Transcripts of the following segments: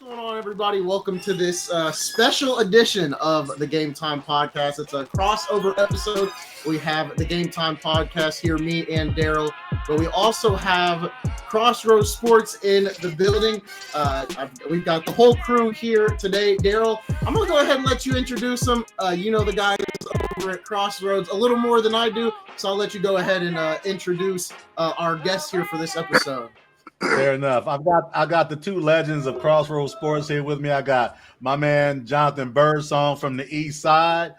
What's going on, everybody? Welcome to this special edition of the GameTime Podcast. It's a crossover episode. We have the GameTime Podcast here, me and Darrell, but we also have Crossroad Sports in the building. We've got the whole crew here today. Darrell, I'm going to go ahead and let you introduce them. You know the guys over at Crossroads a little more than I do, so I'll let you go ahead and introduce our guests here for this episode. Fair enough. I got the two legends of Crossroad Sports here with me. I got my man Jonathan Birdsong from the East Side,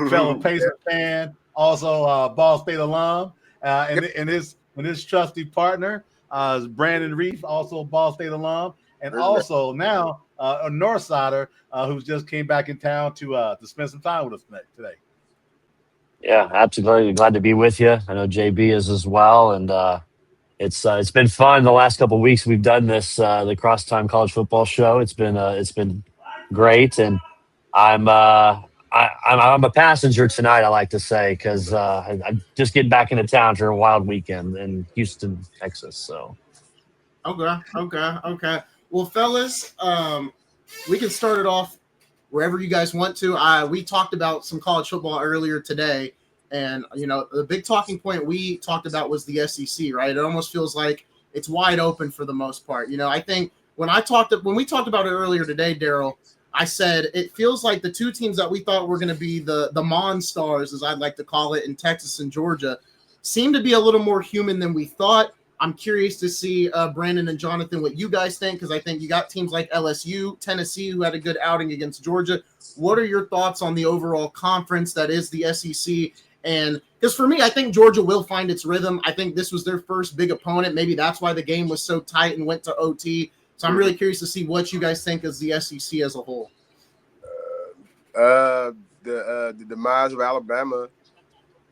fellow Pacer fan, also Ball State alum, and his trusty partner is Brandon Reef, also Ball State alum, and also now a Northsider who just came back in town to spend some time with us today. Yeah, absolutely glad to be with you. I know JB is as well, and it's been fun the last couple of weeks. We've done this the Cross Time College Football Show. It's been great, and I'm a passenger tonight. I like to say because I'm just getting back into town for a wild weekend in Houston, Texas. So, okay. Well, fellas, we can start it off wherever you guys want to. We talked about some college football earlier today. And, you know, the big talking point we talked about was the SEC, right? It almost feels like it's wide open for the most part. You know, I think when we talked about it earlier today, Darrell, I said it feels like the two teams that we thought were going to be the Monstars, as I'd like to call it, in Texas and Georgia, seem to be a little more human than we thought. I'm curious to see, Brandon and Jonathan, what you guys think, because I think you got teams like LSU, Tennessee, who had a good outing against Georgia. What are your thoughts on the overall conference that is the SEC? And because for me, I think Georgia will find its rhythm. I think this was their first big opponent. Maybe that's why the game was so tight and went to OT. So I'm really curious to see what you guys think as the SEC as a whole. The demise of Alabama,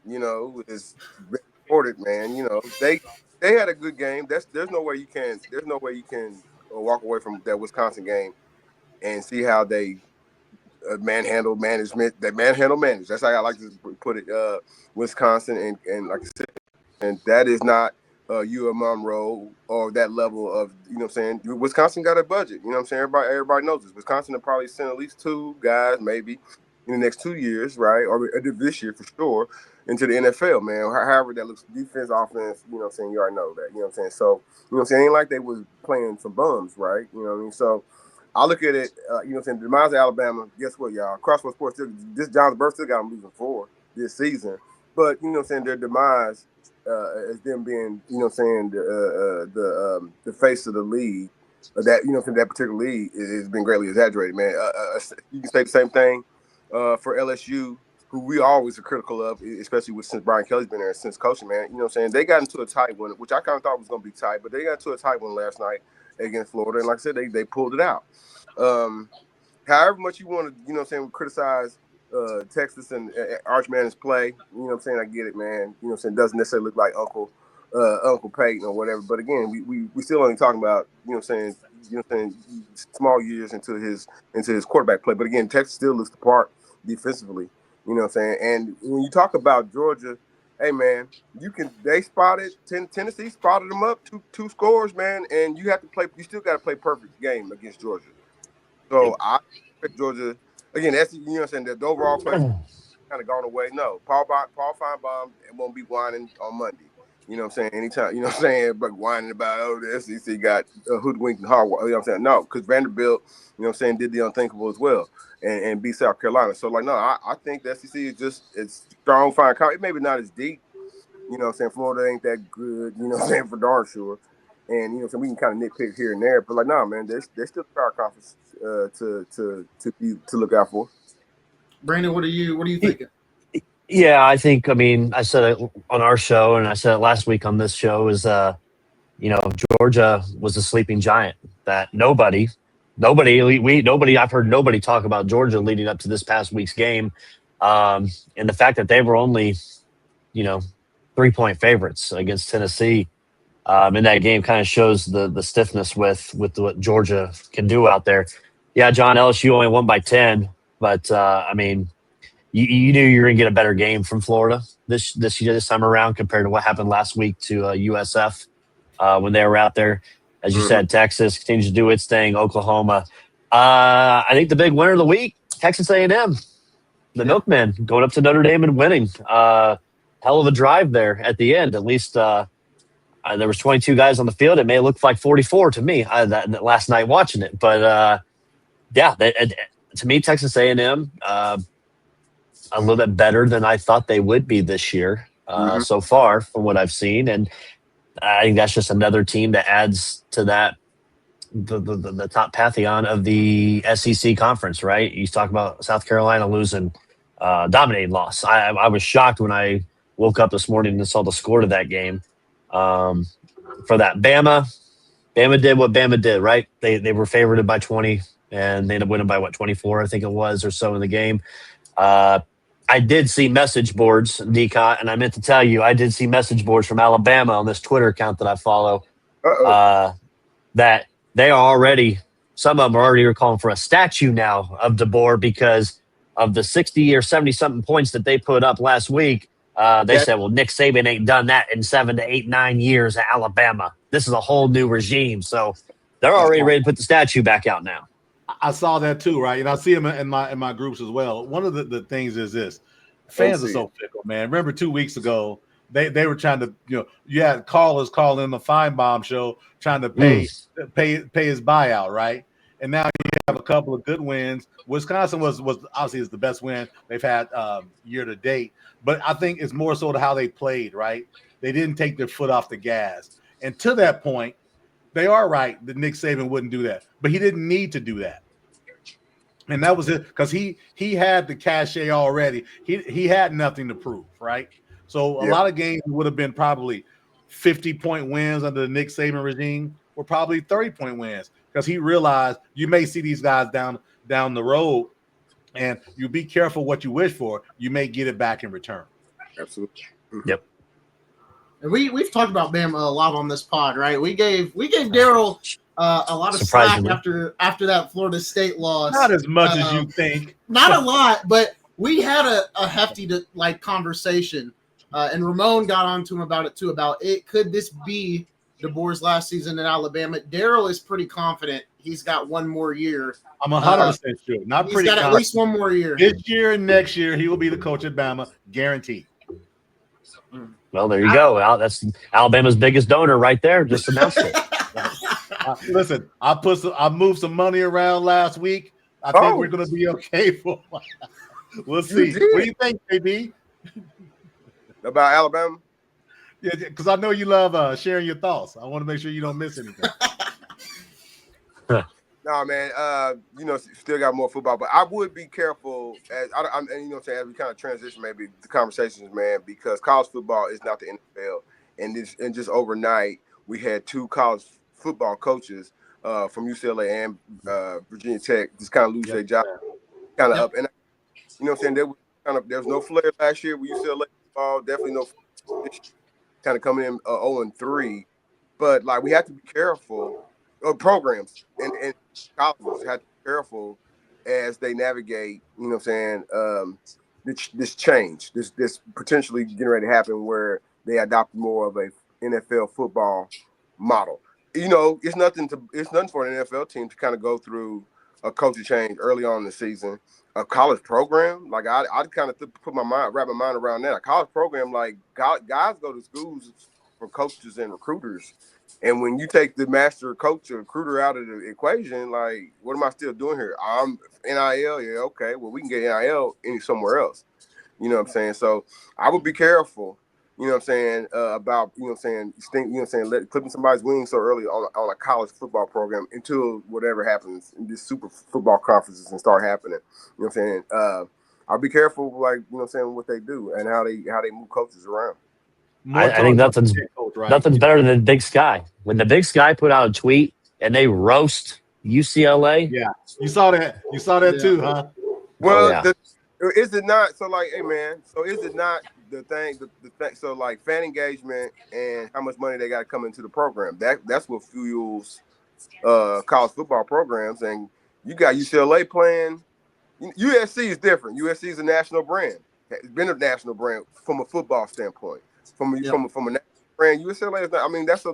you know, is reported, man. You know, they had a good game. There's no way you can walk away from that Wisconsin game and see how they manhandle management. That's how I like to put it. Wisconsin and like I said, and that is not U of Monroe or that level of, you know what I'm saying. Wisconsin got a budget. You know what I'm saying. Everybody knows this. Wisconsin will probably send at least two guys, maybe in the next 2 years, right, or this year for sure, into the NFL, man. However that looks, defense, offense. You know what I'm saying. You already know that. You know what I'm saying. So you know what I'm saying. Ain't like they was playing some bums, right? You know what I mean. So I look at it, you know what I'm saying, the demise of Alabama, guess what, y'all? Crossroad Sports, this Jonathan Bird still got them losing 4 this season. But, you know what I'm saying, their demise as them being, you know what I'm saying, the face of the league, that, you know what I'm saying, that particular league has been greatly exaggerated, man. You can say the same thing for LSU, who we always are critical of, especially since Brian Kelly's been there since coaching, man. You know what I'm saying, they got into a tight one, which I kind of thought was going to be tight, but they got into a tight one last night against Florida, and like I said, they pulled it out. However much you want to, you know what I'm saying, criticize Texas and Arch Manning's play, you know what I'm saying, I get it, man. You know what I'm saying, it doesn't necessarily look like Uncle Peyton or whatever, but again, we still only talking about, you know what I'm saying, small years into his quarterback play. But again, Texas still looks the part defensively, you know what I'm saying. And when you talk about Georgia, hey man, Tennessee spotted them up two scores, man, and you still got to play perfect game against Georgia. So I expect Georgia again. That's, you know what I'm saying, the overall play kind of gone away. No, Paul Feinbaum won't be whining on Monday. You know what I'm saying? Anytime, you know what I'm saying, but whining about the SEC got hoodwinked and hard. You know what I'm saying? No, because Vanderbilt, you know what I'm saying, did the unthinkable as well and beat South Carolina. So like, no, I think the SEC is just it's strong, fine. It maybe not as deep. You know what I'm saying? Florida ain't that good, you know what I'm saying, for darn sure. And, you know what I'm saying, we can kind of nitpick here and there. But, like, nah, man, they're still power conference to look out for. Brandon, what are you thinking? Yeah, I mean, I said it on our show, and I said it last week on this show, is, you know, Georgia was a sleeping giant that nobody, I've heard nobody talk about Georgia leading up to this past week's game. And the fact that they were only, you know, 3-point favorites against Tennessee in that game kind of shows the stiffness with what Georgia can do out there. Yeah, John, LSU only won by 10, but I mean, you knew you were going to get a better game from Florida this time around compared to what happened last week to USF when they were out there. As you said, Texas continues to do its thing. Oklahoma, I think the big winner of the week, Texas A&M, the Milkmen, going up to Notre Dame and winning. Hell of a drive there at the end. At least there was 22 guys on the field. It may look like 44 to me that last night watching it. But, to me, Texas A&M, a little bit better than I thought they would be this year so far from what I've seen. And I think that's just another team that adds to that the top pantheon of the SEC conference, right? You talk about South Carolina losing, dominating loss. I was shocked when I woke up this morning and saw the score to that game. For that, Bama did what Bama did, right? They were favored by 20, and they ended up winning by 24, I think it was, or so in the game. I did see message boards, Decot, and I meant to tell you, I did see message boards from Alabama on this Twitter account that I follow. That they are already, some of them are already calling for a statue now of DeBoer because of the 60 or 70 something points that they put up last week. They said, well, Nick Saban ain't done that in 7 to 8, 9 years at Alabama. This is a whole new regime. So they're already ready to put the statue back out now. I saw that too, right? And I see them in my groups as well. One of the things is this: fans are so fickle, man. Remember 2 weeks ago, they were trying to, you had callers calling the Feinbaum show trying to pay his buyout, right? And now you have a couple of good wins. Wisconsin was obviously is the best win they've had year to date, but I think it's more so to how they played, right? They didn't take their foot off the gas, and to that point, they are right that Nick Saban wouldn't do that, but he didn't need to do that. And that was it, because he had the cachet already. He had nothing to prove, right? So a lot of games would have been probably 50-point wins under the Nick Saban regime, or probably 30-point wins, because he realized you may see these guys down the road, and you be careful what you wish for. You may get it back in return. Absolutely. Yep. And we've talked about Bama a lot on this pod, right? We gave Darrell a lot of slack after that Florida State loss. Not as much as you think. Not a lot, but we had a hefty conversation, and Ramon got on to him about it too. About it, could this be DeBoer's last season in Alabama? Darrell is pretty confident he's got one more year. I'm 100% sure. Not pretty. He's got at least one more year. This year and next year, he will be the coach at Bama, guaranteed. Well, there you go. Well, that's Alabama's biggest donor right there. Just announced it. Listen, I moved some money around last week. I think we're going to be okay for a while. We'll see. What do you think, KB? About Alabama? Yeah, because I know you love sharing your thoughts. I want to make sure you don't miss anything. No, man. Still got more football, but I would be careful as as we kind of transition maybe the conversations, man, because college football is not the NFL, and just overnight we had 2 college football coaches from UCLA and Virginia Tech just kind of lose their job, kind of up, and there was no flair last year with UCLA football, definitely no kind of coming in 0-3, but like we have to be careful. Programs and colleges have to be careful as they navigate, this change, this potentially getting ready to happen where they adopt more of a NFL football model. It's nothing for an NFL team to kind of go through a coaching change early on in the season. A college program, like I'd kind of wrap my mind around that. A college program, like guys go to schools for coaches and recruiters. And when you take the master coach or recruiter out of the equation, like, what am I still doing here? I'm NIL. Yeah, okay. Well, we can get NIL somewhere else. You know what I'm saying? So I would be careful, about, clipping somebody's wings so early on a college football program until whatever happens in these super football conferences and start happening. You know what I'm saying? I'll be careful, like, what they do and how they move coaches around. I think nothing's better than the Big Sky. When the Big Sky put out a tweet and they roast UCLA. Yeah, you saw that. You saw that too, huh? Well, is it not? So, like, hey, man. So, is it not the thing? The thing. So, like, fan engagement and how much money they got to come into the program. That's what fuels college football programs. And you got UCLA playing. USC is different. USC is a national brand. It's been a national brand from a football standpoint. From a national brand, UCLA is not. I mean, that's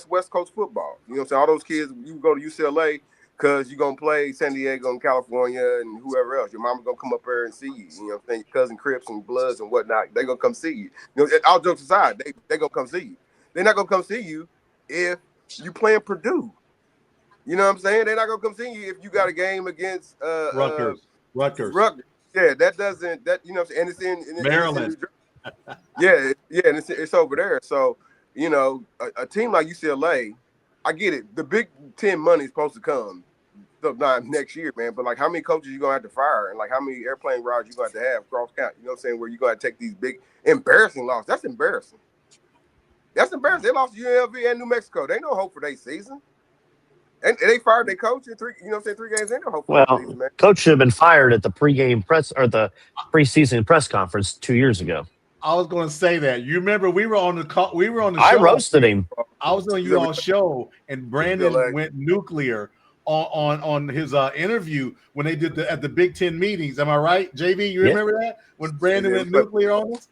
West Coast football. You know what I'm saying? All those kids, you go to UCLA, because you're going to play San Diego and California and whoever else. Your mama's going to come up there and see you. You know what I'm saying? Your cousin Crips and Bloods and whatnot, they're going to come see you. You know, all jokes aside, they going to come see you. They're not going to come see you if you playing Purdue. You know what I'm saying? They're not going to come see you if you got a game against Rutgers. Yeah, that doesn't, that, you know what I'm saying? And it's in Maryland. yeah, and it's over there. So, you know, a team like UCLA, I get it. The Big Ten money is supposed to come sometime next year, man. But, like, how many coaches you going to have to fire? And, like, how many airplane rides you going to have cross count? You know what I'm saying? Where you going to take these big, embarrassing losses. That's embarrassing. That's embarrassing. They lost to UNLV and New Mexico. They no hope for their season. And they fired their coach in 3 games. They no hope for their season, man. Coach should have been fired at the pregame press or the preseason press conference 2 years ago. I was going to say that. You remember we were on the call. We were on the show. I roasted him. I was on you all show, and Brandon went nuclear on his interview when they did at the Big Ten meetings. Am I right, JV? You remember that when Brandon went nuclear on us?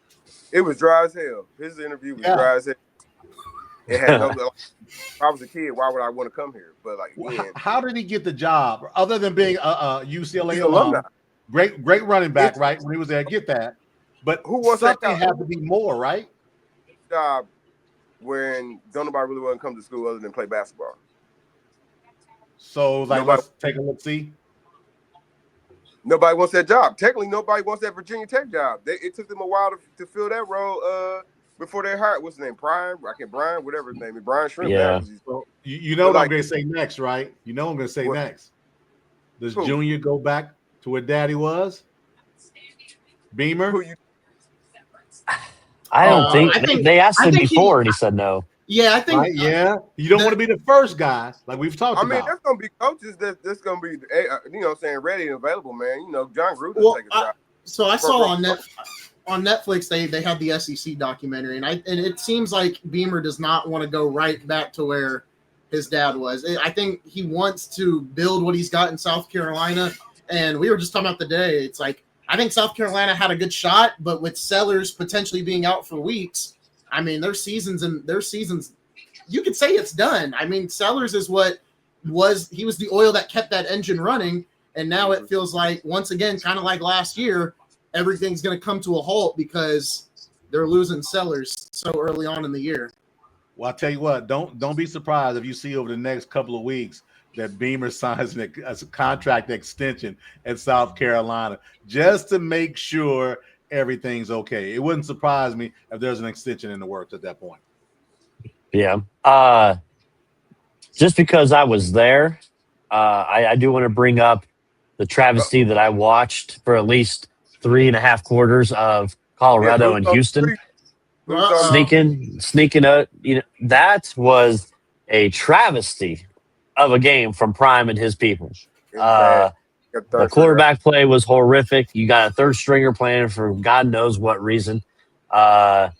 It was dry as hell. His interview was dry as hell. It had no. If I was a kid, why would I want to come here? But like, how did he get the job? Other than being a UCLA alumni, great running back, right? When he was there, I get that. But who was something had to be more, right? Job when don't nobody really want to come to school other than play basketball. So let's take a look. See, nobody wants that job. Technically, nobody wants that Virginia Tech job. It took them a while to fill that role. Before they hired, what's his name? Brian, whatever his name is, Brian Shrimp. Yeah. So you know what I'm going to say next, right? You know what I'm going to say next. Does Junior go back to where Daddy was? Beamer? I don't think they asked him before, and he said no. Yeah, I think. Right, yeah, you don't want to be the first guy, like we've talked about. I mean, there's going to be coaches that's going to be, you know, saying ready and available, man. You know, John Gruden take a job. So I saw on Netflix they had the SEC documentary, and it seems like Beamer does not want to go right back to where his dad was. I think he wants to build what he's got in South Carolina, and we were just talking about today. It's like I think South Carolina had a good shot, but with Sellers potentially being out for weeks, I mean their seasons you could say it's done. I mean Sellers is he was the oil that kept that engine running, and now it feels like once again, kind of like last year, everything's going to come to a halt because they're losing Sellers so early on in the year. Well, I'll tell you what, don't be surprised if you see over the next couple of weeks that Beamer signs a contract extension at South Carolina just to make sure everything's okay. It wouldn't surprise me if there's an extension in the works at that point. Yeah. Just because I was there, I do want to bring up the travesty that I watched for at least 3.5 quarters of Colorado and Houston. Sneaking out. You know, that was a travesty of a game from Prime and his people. The quarterback play was horrific. You got a third stringer playing for God knows what reason. But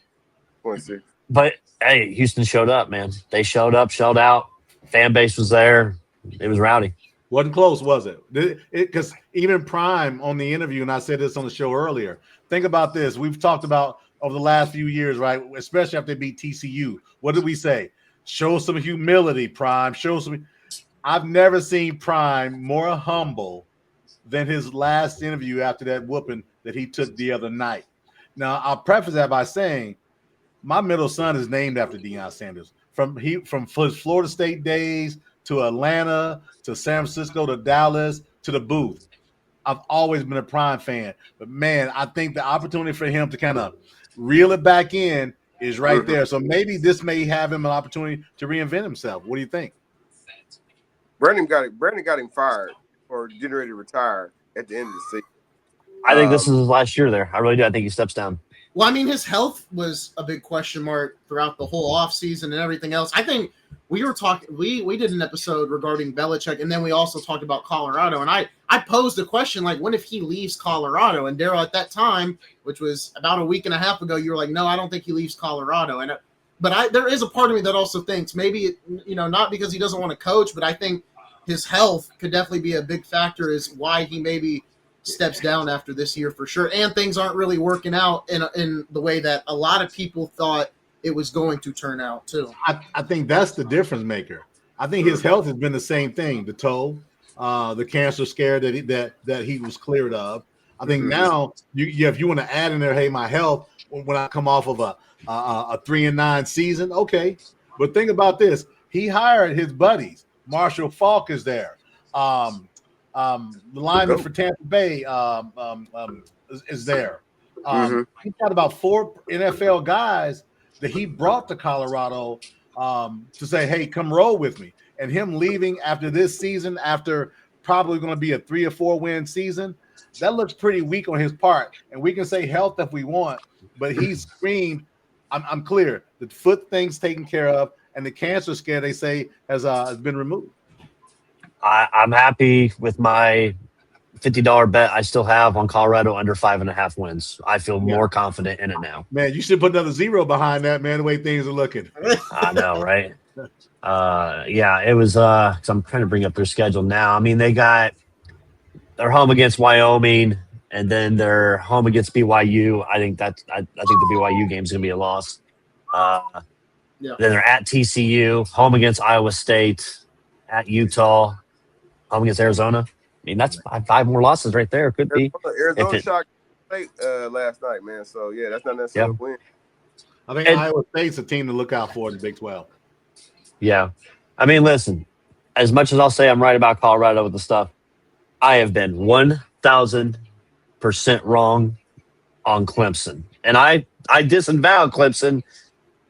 hey, Houston showed up, man. They showed up, shelled out. Fan base was there. It was rowdy. Wasn't close, was it? Because even Prime on the interview, and I said this on the show earlier, think about this. We've talked about over the last few years, right? Especially after they beat TCU. What did we say? Show some humility, Prime. I've never seen Prime more humble than his last interview after that whooping that he took the other night. Now, I'll preface that by saying my middle son is named after Deion Sanders. From his Florida State days to Atlanta, to San Francisco, to Dallas, to the booth. I've always been a Prime fan. But, man, I think the opportunity for him to kind of reel it back in is right there. So maybe this may have him an opportunity to reinvent himself. What do you think? Brandon got him fired or getting ready to retire at the end of the season. I think this is his last year there. I really do. I think he steps down. Well, I mean, his health was a big question mark throughout the whole offseason and everything else. I think we were talking – we did an episode regarding Belichick, and then we also talked about Colorado. And I posed a question, like, what if he leaves Colorado? And Darrell, at that time, which was about a week and a half ago, you were like, no, I don't think he leaves Colorado. But there is a part of me that also thinks maybe, not because he doesn't want to coach, but I think his health could definitely be a big factor is why he maybe – steps down after this year for sure, and things aren't really working out in the way that a lot of people thought it was going to turn out too. I think that's the difference maker. I think his health has been the same thing, the toe. the cancer scare that he was cleared of. I think Mhm. now if you want to add in there, hey, my health when I come off of a 3-9 season, okay. But think about this: he hired his buddies. Marshall Faulk is there. The lineman for Tampa Bay is there. He's got about 4 NFL guys that he brought to Colorado to say, hey, come roll with me. And him leaving after this season, after probably going to be a 3 or 4 win season, that looks pretty weak on his part. And we can say health if we want, but he's screamed, I'm clear. The foot thing's taken care of, and the cancer scare, they say, has been removed. I'm happy with my $50 bet I still have on Colorado under 5.5 wins. I feel more confident in it now. Man, you should put another 0 behind that, man, the way things are looking. I know, right? It was because I'm trying to bring up their schedule now. I mean, they're home against Wyoming, and then they're home against BYU. I think the BYU game is going to be a loss. Then they're at TCU, home against Iowa State, at Utah, home against Arizona. I mean, that's 5 more losses right there. Could be. Arizona shocked State last night, man. So, yeah, that's not necessarily a win. I think Iowa State's a team to look out for in the Big 12. Yeah. I mean, listen, as much as I'll say I'm right about Colorado with the stuff, I have been 1,000% wrong on Clemson. And I disavowed Clemson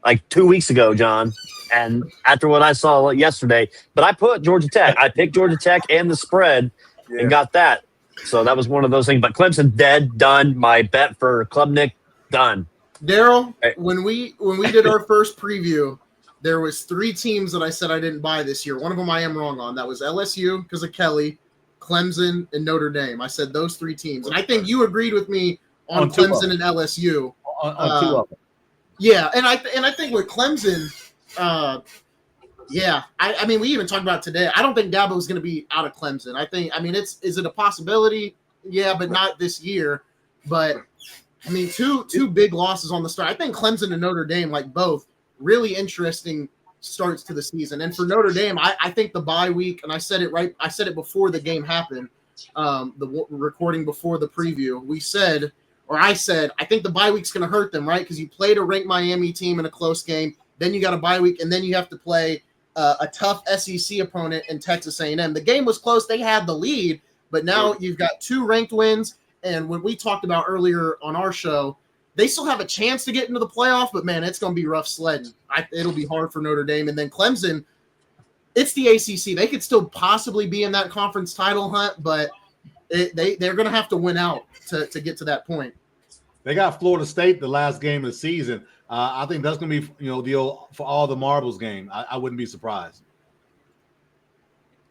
like 2 weeks ago, John. And after what I saw yesterday, but I put Georgia Tech. I picked Georgia Tech and the spread and got that. So that was one of those things. But Clemson dead, done. My bet for Klubnik, done. Darrell, when we did our first preview, there was 3 teams that I said I didn't buy this year. One of them I am wrong on. That was LSU because of Kelly, Clemson, and Notre Dame. I said those 3 teams. And I think you agreed with me on Clemson and LSU. On 2 of them. Yeah, and I think with Clemson, I mean, we even talked about today. I don't think Dabo's going to be out of Clemson. Is it a possibility? Yeah, but not this year. But I mean, two big losses on the start. I think Clemson and Notre Dame, like both, really interesting starts to the season. And for Notre Dame, I think the bye week, and I said it before the game happened, the recording before the preview. I said, I think the bye week's going to hurt them, right? Because you played a ranked Miami team in a close game. Then you got a bye week, and then you have to play a tough SEC opponent in Texas A&M. The game was close. They had the lead, but now you've got 2 ranked wins. And when we talked about earlier on our show, they still have a chance to get into the playoff, but, man, it's going to be rough sledding. It'll be hard for Notre Dame. And then Clemson, it's the ACC. They could still possibly be in that conference title hunt, but they're going to have to win out to get to that point. They got Florida State the last game of the season. I think that's going to be, deal for all the marbles game. I wouldn't be surprised.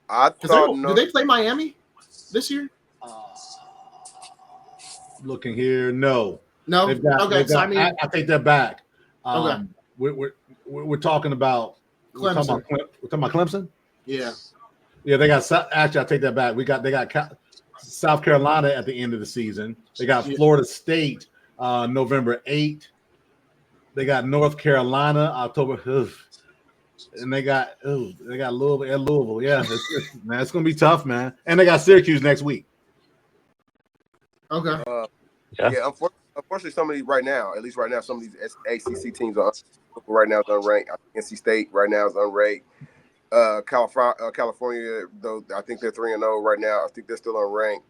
Do they play Miami this year? Looking here, no. I take that back. Okay. We're talking about Clemson. We're talking about Clemson. Yeah. They got. Actually, I take that back. They got South Carolina at the end of the season. They got Florida State November 8th. They got North Carolina October. And they got Louisville at Louisville. Yeah, man, it's gonna be tough, man. And they got Syracuse next week. Okay. Unfortunately, some of these right now, some of these ACC teams are right now is unranked. NC State right now is unranked. California, though, I think they're 3-0 right now. I think they're still unranked.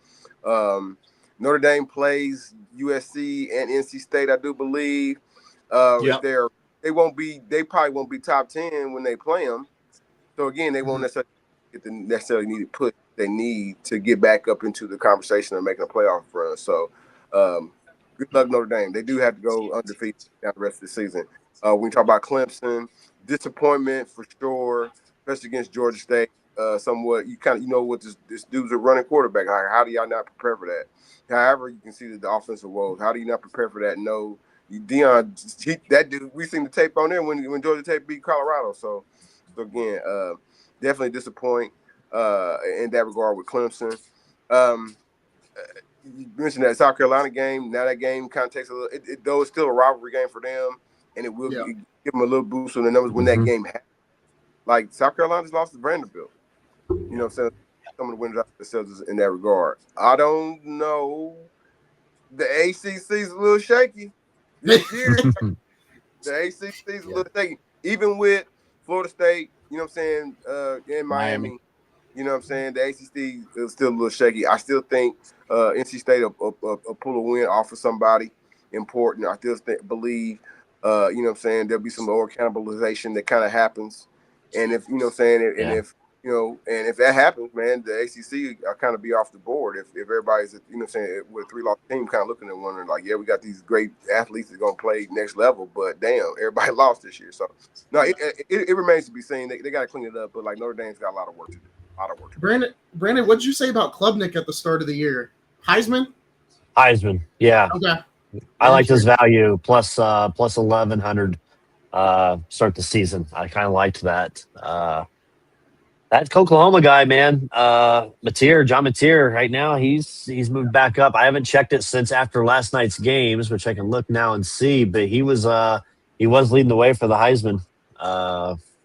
Notre Dame plays USC and NC State, I do believe. They probably won't be top 10 when they play them. So again, they won't necessarily get the necessarily needed push they need to get back up into the conversation of making a playoff run. So good luck, Notre Dame. They do have to go undefeated down the rest of the season. When we talk about Clemson, disappointment for sure, especially against Georgia State. Somewhat, you know what this dude's a running quarterback. How do y'all not prepare for that? However, you can see the offensive woes. How do you not prepare for that? No, Dion, that dude. We seen the tape on there when Georgia Tech beat Colorado. So again, definitely disappoint in that regard with Clemson. You mentioned that South Carolina game. Now that game kind of takes a little. Though it's still a rivalry game for them, and it will give them a little boost on the numbers when that game happens. Like South Carolina just lost to Vanderbilt. You know what I'm saying? some of the winners out themselves in that regard. I don't know. The ACC is a little shaky this year. The ACC is a little shaky. Even with Florida State, you know what I'm saying, in Miami. You know what I'm saying? The ACC is still a little shaky. I still think NC State will pull a win off of somebody important. I still believe, you know what I'm saying, there'll be some more cannibalization that kind of happens. And if, you know what I'm saying, and if, you know, and if that happens, man, the ACC will kind of be off the board. If everybody's, you know what I'm saying, with a 3-loss team kind of looking at one and like, yeah, we got these great athletes that are going to play next level, but damn, everybody lost this year. So, no, it remains to be seen. They got to clean it up, but like Notre Dame's got a lot of work to do. Brandon, what did you say about Klubnik at the start of the year? Heisman, yeah. Okay. I like his value plus 1,100 start the season. I kind of liked that. That Oklahoma guy, man, John Mateer, right now he's moved back up. I haven't checked it since after last night's games, which I can look now and see. But he was leading the way for the Heisman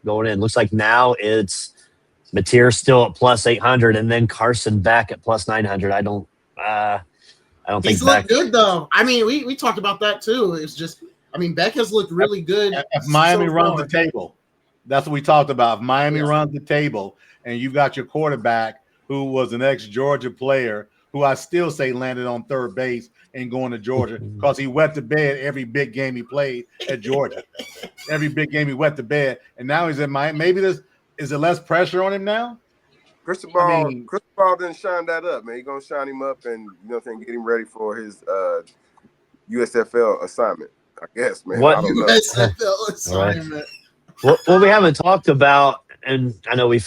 going in. Looks like now it's Mateer still at plus 800, and then Carson back at plus 900. I don't think he's looked good though. I mean, we talked about that too. It's just, I mean, Beck has looked really good. If Miami runs the table, that's what we talked about. If Miami runs the table, and you've got your quarterback who was an ex-Georgia player, who I still say landed on third base and going to Georgia because he wet the bed every big game he played at Georgia. Every big game he wet the bed, and now he's in Miami. Maybe is there less pressure on him now? Cristobal didn't shine that up, man. He's gonna shine him up and, you know what I'm saying, get him ready for his USFL assignment, I guess, man. I don't know. USFL assignment. Right. Well, we haven't talked about, and I know we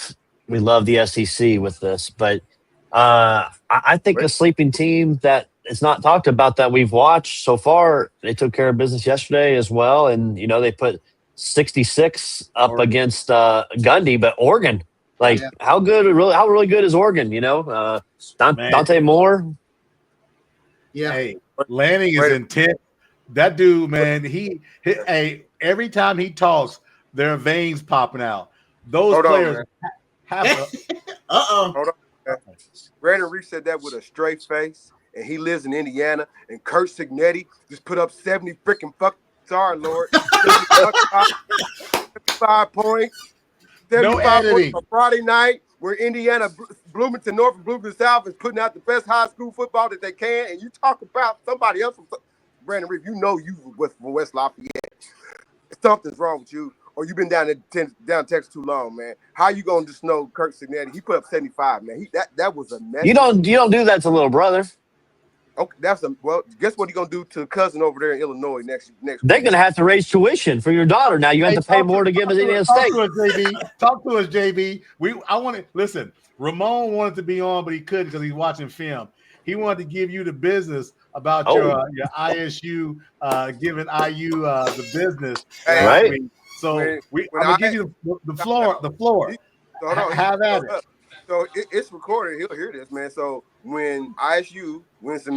love the SEC with this, but I think a sleeping team that is not talked about that we've watched so far, they took care of business yesterday as well, and you know they put 66 up against Gundy, but Oregon, how really good is Oregon? You know, Dante Moore. Yeah, hey, Lanning is intense. That dude, man, he every time he talks, there are veins popping out. Those players have a Hold on. Brandon Reese said that with a straight face, and he lives in Indiana. And Kurt Signetti just put up 70 freaking sorry, Lord. 75 points. 75 points on Friday night, where Indiana, Bloomington North and Bloomington South is putting out the best high school football that they can. And you talk about somebody else from Brandon Reese, you know you from West Lafayette. Something's wrong with you, or you've been down Texas too long, man. How you gonna just know Kurt Signetti? He put up 75, man. That was a mess. You don't do that to little brother. Okay, guess what he gonna do to cousin over there in Illinois next They're gonna have to raise tuition for your daughter now. You have to pay more to give us Indiana State. Talk to us, JB. I want to listen. Ramon wanted to be on, but he couldn't because he's watching film. He wanted to give you the business about your ISU giving IU the business. Right. So I'm gonna give you the floor. Have at it. So it's recorded. He'll hear this, man. So when ISU wins the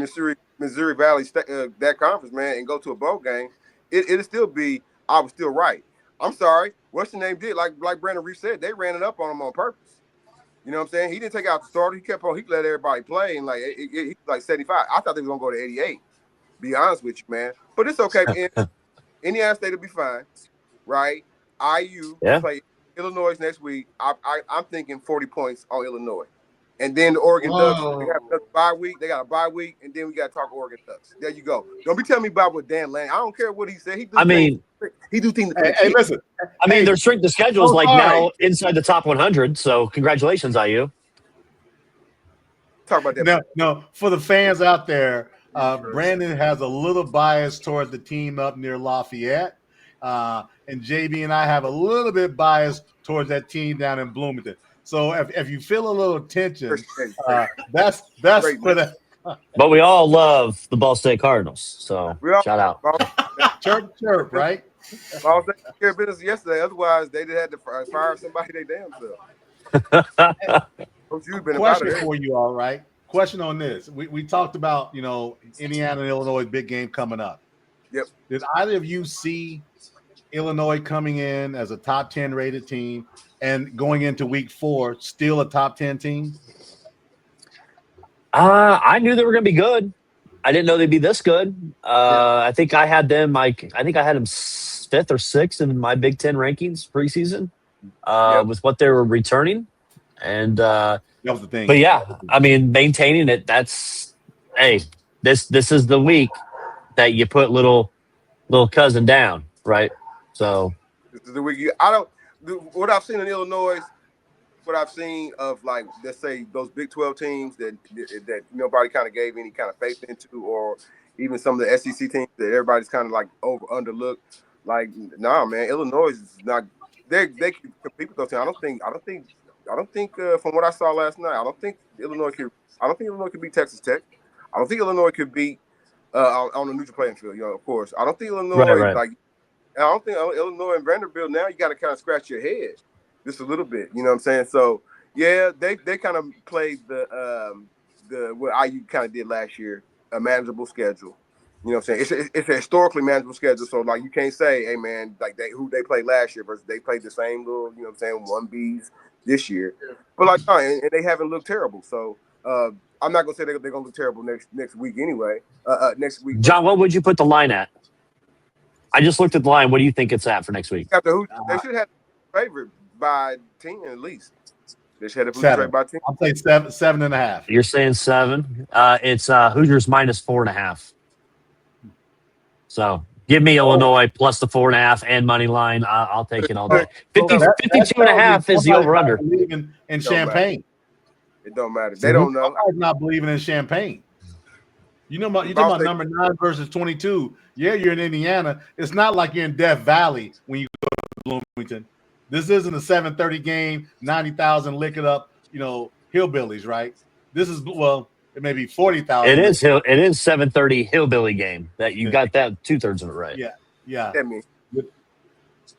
Missouri Valley that conference, man, and go to a bowl game, it'll still be, I was still right. I'm sorry. What's the name did? Like Brandon Reese said, they ran it up on him on purpose. You know what I'm saying? He didn't take out the starter. He let everybody play, and he like 75. I thought they were gonna go to 88. Be honest with you, man. But it's okay. Indiana State will be fine, right? IU play Illinois next week. I'm thinking 40 points on Illinois, and then the Oregon Ducks. They got a bye week. They got a bye week, and then we got to talk Oregon Ducks. There you go. Don't be telling me about what Dan Lanning. I don't care what he said. He do things. Hey, listen. I mean, their strength of schedule is now inside the top 100. So congratulations, IU. Talk about that. No. For the fans out there, Brandon has a little bias toward the team up near Lafayette, and JB and I have a little bit bias towards that team down in Bloomington. So if you feel a little tension, that's for the. But we all love the Ball State Cardinals. So shout out. Chirp, right? Ball State took care of business yesterday. Otherwise, they had to fire somebody they damn self. Question for you, all right? Question on this. We talked about, Indiana and Illinois big game coming up. Yep. Did either of you see Illinois coming in as a top 10 rated team and going into week 4 still a top 10 team? I knew they were going to be good. I didn't know they'd be this good. I think I had them fifth or sixth in my Big Ten rankings preseason with what they were returning. And That was the thing. but yeah, I mean, maintaining it. This is the week that you put little cousin down, right? So This is the week. What I've seen in Illinois, what I've seen of, like, let's say those Big 12 teams that nobody kind of gave any kind of faith into, or even some of the SEC teams that everybody's kind of like underlooked. Like, nah, man, Illinois is not. They can compete with those teams. I don't think from what I saw last night, I don't think Illinois could beat Texas Tech. I don't think Illinois could beat on a neutral playing field. Of course, I don't think Illinois right. I don't think Illinois and Vanderbilt. Now you got to kind of scratch your head just a little bit. You know what I'm saying? So yeah, they kind of played the what IU kind of did last year, a manageable schedule. You know what I'm saying? It's a historically manageable schedule. So, like, you can't say, hey, man, like who they played last year versus they played the same little, you know what I'm saying, 1Bs this year. But, like, no, and they haven't looked terrible. So, I'm not going to say they're going to look terrible next week anyway. Next week. John, what would you put the line at? I just looked at the line. What do you think it's at for next week? They should have favorite by 10 at least. They should have Hoosiers by 10. I'll say 7.5. You're saying 7. It's Hoosiers minus 4.5. So give me Illinois plus the 4.5 and money line. I'll take it all day. 52.5 is the over under. In Champaign. It don't matter. They don't know. I'm not believing in Champagne. You're talking about number 9 versus 22. Yeah, you're in Indiana. It's not like you're in Death Valley when you go to Bloomington. This isn't a 7:30 game, 90,000 lick it up, hillbillies, right? This is, it may be 40,000. It is 7:30 hillbilly game. That you got that 2/3 of it right. Yeah.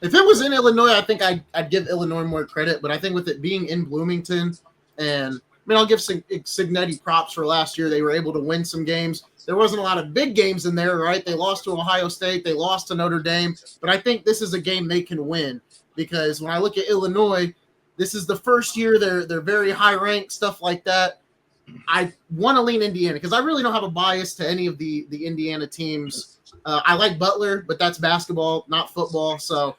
If it was in Illinois, I think I'd give Illinois more credit. But I think with it being in Bloomington, and I'll give Signetti props for last year. They were able to win some games. There wasn't a lot of big games in there, right? They lost to Ohio State. They lost to Notre Dame. But I think this is a game they can win because when I look at Illinois, this is the first year they're very high ranked, stuff like that. I want to lean Indiana because I really don't have a bias to any of the Indiana teams. I like Butler, but that's basketball, not football. So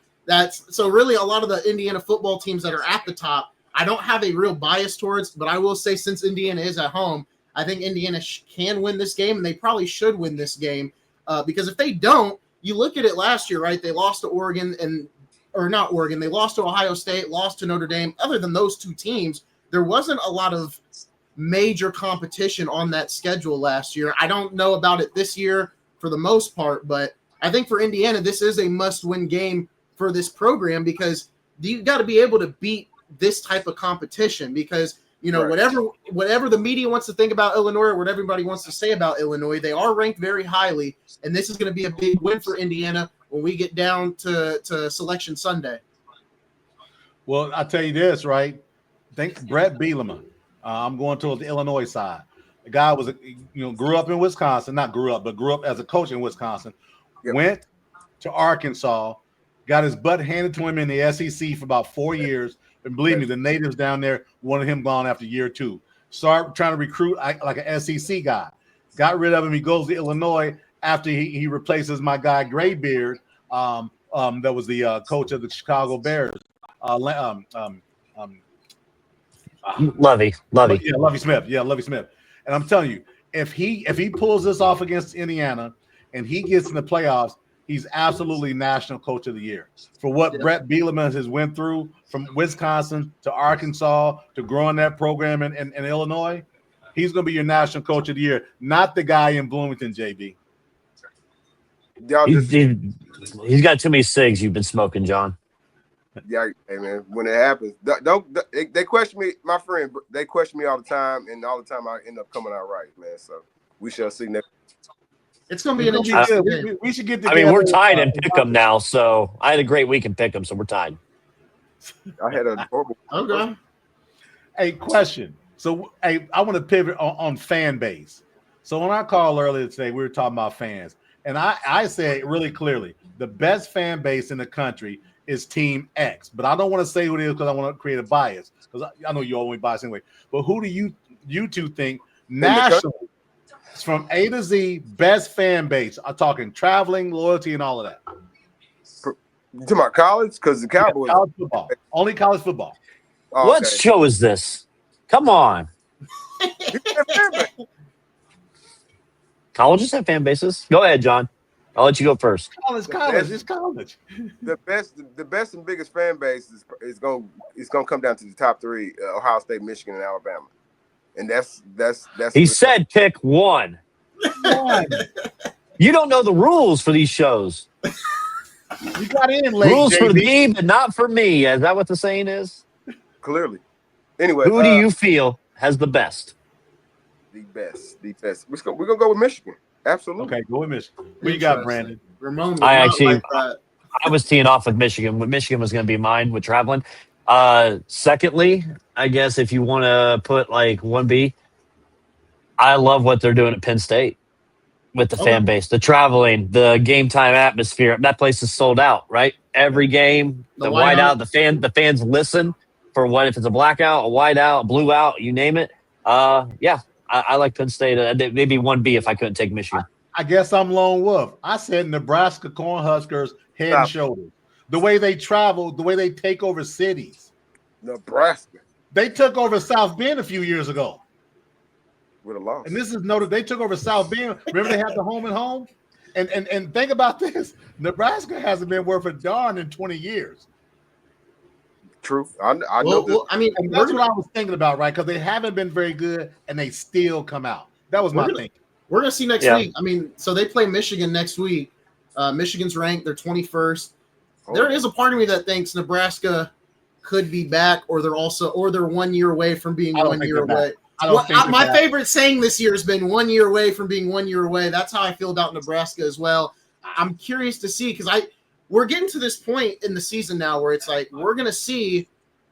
really a lot of the Indiana football teams that are at the top, I don't have a real bias towards, but I will say since Indiana is at home, I think Indiana can win this game, and they probably should win this game because if they don't, you look at it last year, right? They lost to they lost to Ohio State, lost to Notre Dame. Other than those two teams, there wasn't a lot of major competition on that schedule last year. I don't know about it this year for the most part, but I think for Indiana, this is a must-win game for this program because you got to be able to beat this type of competition because whatever the media wants to think about Illinois or what everybody wants to say about Illinois, they are ranked very highly, and this is going to be a big win for Indiana when we get down to Selection Sunday. Well, I'll tell you this, right? Think Brett Bielema. I'm going towards the Illinois side. The guy was, grew up in Wisconsin, not grew up, but grew up as a coach in Wisconsin. Yep. Went to Arkansas, got his butt handed to him in the SEC for about 4 years. And believe me, the natives down there wanted him gone after year 2. Started trying to recruit like an SEC guy. Got rid of him. He goes to Illinois after he replaces my guy Graybeard, that was the coach of the Chicago Bears. Lovey. Lovey Smith. And I'm telling you, if he pulls this off against Indiana and he gets in the playoffs, he's absolutely national coach of the year. For what Brett Bielema has went through from Wisconsin to Arkansas to growing that program in Illinois, he's going to be your national coach of the year, not the guy in Bloomington, JB. He's got too many cigs you've been smoking, John. Yeah, hey man, when it happens, they question me, my friend. They question me all the time, and all the time I end up coming out right, man. So we shall see next. It's going to be an interesting game. We should get. I mean, we're tied in Pick'em now, so I had a great week in Pick'em, so we're tied. I had a horrible. Okay. Hey, question. So, I want to pivot on fan base. So, on our call earlier today, we were talking about fans, and I said really clearly, the best fan base in the country is Team X, but I don't want to say who it is because I want to create a bias because I know you always bias anyway. But who do you two think nationally. It's from A to Z, best fan base. I'm talking traveling, loyalty, and all of that. You talking about college? Because the Cowboys. College football. Only college football. Oh, What okay. show is this? Come on. Colleges have fan bases. Go ahead, John. I'll let you go first. College. It's college. The best and biggest fan base is going to come down to the top three: Ohio State, Michigan, and Alabama. And that's. He said pick one. You don't know the rules for these shows. You got in late. Rules JB. for thee, but not for me. Is that what the saying is? Clearly. Anyway, Who do you feel has the best? The best. We're gonna go with Michigan. Absolutely. Okay, go with Michigan. What you got, Brandon? Ramon, I was teeing off with Michigan. Michigan was going to be mine with traveling. Secondly, I guess if you want to put like 1B, I love what they're doing at Penn State with the fan base, the traveling, the game time atmosphere. That place is sold out, right? Every game, the whiteout, the fans listen for what if it's a blackout, a whiteout, a blue out, you name it. I like Penn State. Maybe 1B if I couldn't take Michigan. I guess I'm lone wolf. I said Nebraska Cornhuskers head and shoulders. The way they travel, the way they take over cities. Nebraska. They took over South Bend a few years ago. With a loss. And this is noted. They took over South Bend. Remember they had the home and home? And think about this. Nebraska hasn't been worth a darn in 20 years. True. I know. Well, I mean, And that's what I was thinking about, right? Because they haven't been very good, and they still come out. That was my thinking. We're going to see next week. I mean, so they play Michigan next week. Michigan's ranked. They're 21st. There is a part of me that thinks Nebraska could be back, or they're 1 year away from being 1 year away. My favorite saying this year has been 1 year away from being 1 year away. That's how I feel about Nebraska as well. I'm curious to see because we're getting to this point in the season now where it's like we're going to see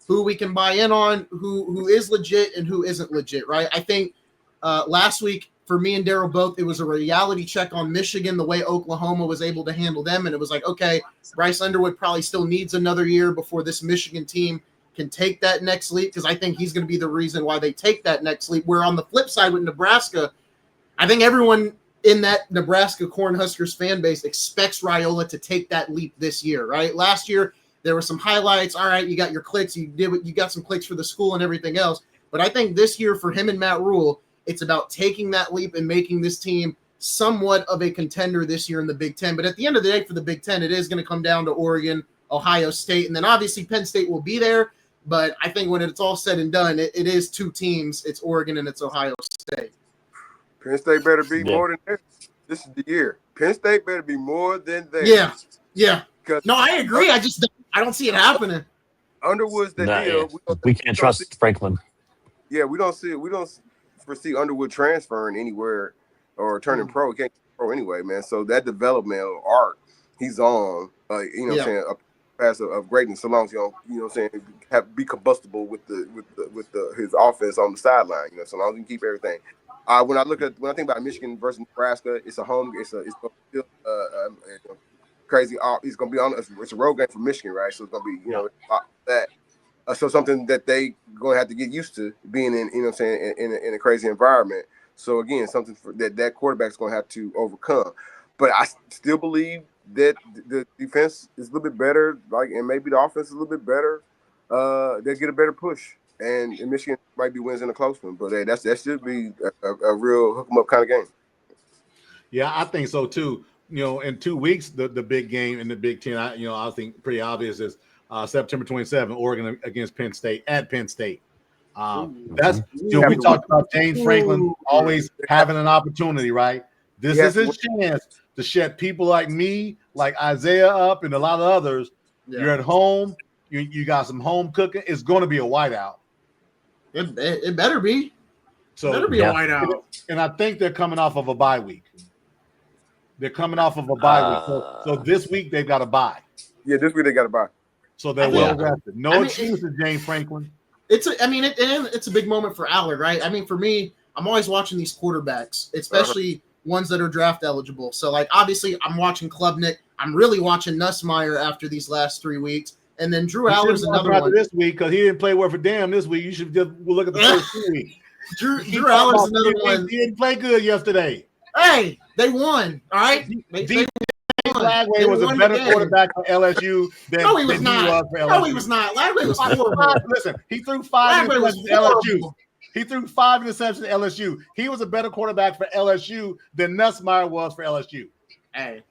who we can buy in on, who is legit and who isn't legit, right? I think last week for me and Darrell both, it was a reality check on Michigan, the way Oklahoma was able to handle them. And it was like, okay, Bryce Underwood probably still needs another year before this Michigan team can take that next leap because I think he's going to be the reason why they take that next leap. Where on the flip side with Nebraska, I think everyone in that Nebraska Cornhuskers fan base expects Raiola to take that leap this year, right? Last year, there were some highlights. All right, you got your clicks. You got some clicks for the school and everything else. But I think this year for him and Matt Rule, it's about taking that leap and making this team somewhat of a contender this year in the Big Ten. But at the end of the day, for the Big Ten, it is going to come down to Oregon, Ohio State, and then obviously Penn State will be there. But I think when it's all said and done, it is two teams. It's Oregon and it's Ohio State. Penn State better be more than that. This is the year. Penn State better be more than that. Yeah. No, I agree. I don't see it happening. Underwood's the deal. We can't trust Franklin. Yeah, we don't foresee Underwood transferring anywhere or turning pro. He can't get pro anyway, man. So that developmental arc he's on, a path of greatness, so long as be combustible with his offense on the sideline, so long as you can keep everything. When I think about Michigan versus Nebraska, it's a home. It's still crazy. It's gonna be on. It's a road game for Michigan, right? So it's gonna be that. So something that they gonna have to get used to being in, in a crazy environment. So again, something that quarterback's gonna have to overcome. But I still believe that the defense is a little bit better, and maybe the offense is a little bit better. They get a better push, and Michigan might be wins in a close one. But hey, that should be a real hook 'em up kind of game. Yeah, I think so too. In 2 weeks, the big game in the Big Ten, I think pretty obvious is September 27th, Oregon against Penn State at Penn State. That's we talked about James Franklin always having an opportunity, right? This is his chance to shut people like me, like Isaiah up, and a lot of others. Yeah. You're at home. You got some home cooking. It's going to be a whiteout. It better be. So it better be a whiteout. And I think they're coming off of a bye week. Week. So this week they've got a bye. Yeah, this week they got a bye. So they're well rested. No excuses, James Franklin. It's a big moment for Allard, right? I mean, for me, I'm always watching these quarterbacks, especially ones that are draft eligible. So, obviously, I'm watching Klubnik. I'm really watching Nussmeier after these last 3 weeks. And then Drew Allard's another one. This week, because he didn't play worth a damn this week. You should just look at the first 2 weeks. Drew Aller's another one. He didn't play good yesterday. Hey, they won. All right. They Lagway was a better quarterback for LSU than no, he was than not. He was for LSU. No, he was not. Lagway was horrible. Listen, he threw 5 interceptions to LSU. He threw 5 interceptions to LSU. He was a better quarterback for LSU than Nussmeier was for LSU. Hey,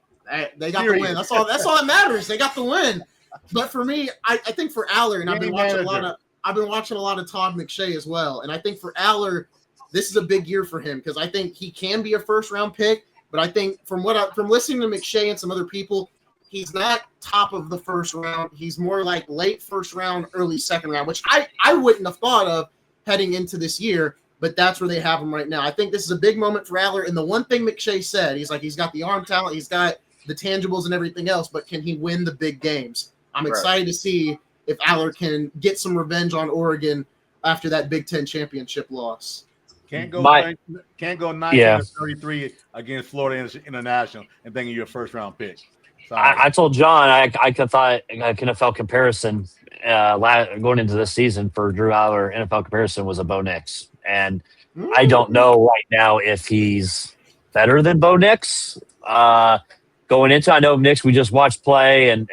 they got the win. That's all that matters. They got the win. But for me, I think for Aller, and I've been watching a lot of Todd McShay as well. And I think for Aller, this is a big year for him because I think he can be a first-round pick. But I think from listening to McShay and some other people, he's not top of the first round. He's more like late first round, early second round, which I wouldn't have thought of heading into this year. But that's where they have him right now. I think this is a big moment for Aller. And the one thing McShay said, he's got the arm talent, he's got the tangibles and everything else, but can he win the big games? I'm excited to see if Aller can get some revenge on Oregon after that Big Ten championship loss. Can't go 19-33 against Florida International and thinking you're a first-round pick. I told John I thought a NFL comparison going into this season for Drew Aller, NFL comparison was a Bo Nix. And I don't know right now if he's better than Bo Nix. Going into, I know Nix, we just watched play, and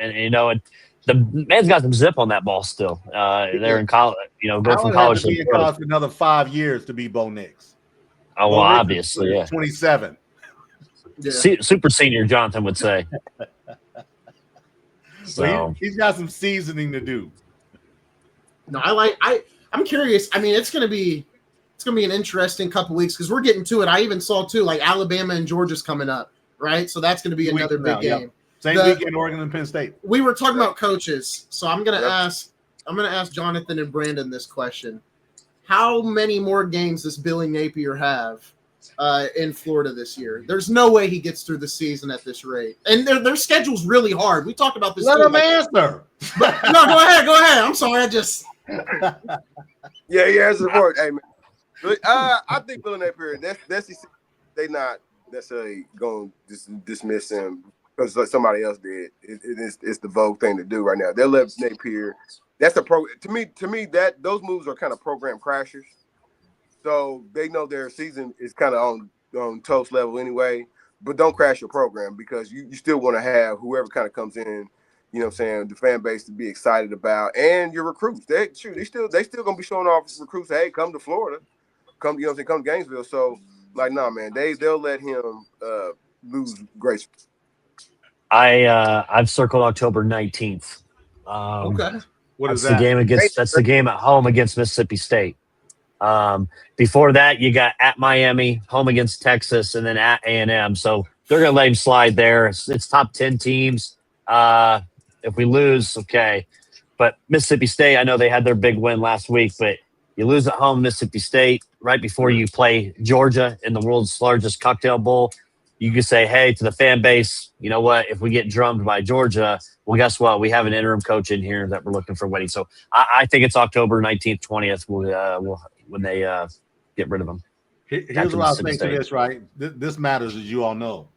the man's got some zip on that ball still. They're in college, go from college to college for another 5 years to be Bo Nix. Oh, well, obviously, yeah. 27. Yeah. Super senior, Jonathan would say. So he's got some seasoning to do. No, I'm curious. I mean, it's gonna be an interesting couple weeks because we're getting to it. I even saw too, like Alabama and Georgia's coming up, right? So that's gonna be another big game. Yep. Same weekend, Oregon and Penn State. We were talking about coaches, so I'm gonna ask Jonathan and Brandon this question: how many more games does Billy Napier have in Florida this year? There's no way he gets through the season at this rate, and their schedule's really hard. We talked about this. Let him answer. No, go ahead. I'm sorry. Yeah, it's important. Hey man, I think Billy Napier. That's they not necessarily going to dismiss him because like somebody else did. It's the vogue thing to do right now. They'll let Napier. That's a pro. To me that those moves are kind of program crashers. So they know their season is kind of on toast level anyway. But don't crash your program because you still want to have whoever kind of comes in. You know what I'm saying, the fan base to be excited about, and your recruits. They still gonna be showing off recruits. Hey, come to Florida, come to Gainesville. So like, nah, man, they'll let him lose gracefully. I've circled October 19th. Okay. What is that? That's the game at home against Mississippi State. Before that, you got at Miami, home against Texas, and then at A&M. So they're gonna let him slide there. It's top 10 teams. If we lose, okay. But Mississippi State, I know they had their big win last week, but you lose at home, Mississippi State, right before you play Georgia in the world's largest cocktail bowl. You can say, hey, to the fan base, you know what? If we get drummed by Georgia, well, guess what? We have an interim coach in here that we're looking for winning. So I think it's October 19th, 20th when they get rid of them. Here's what I'll say to this, right? This matters, as you all know,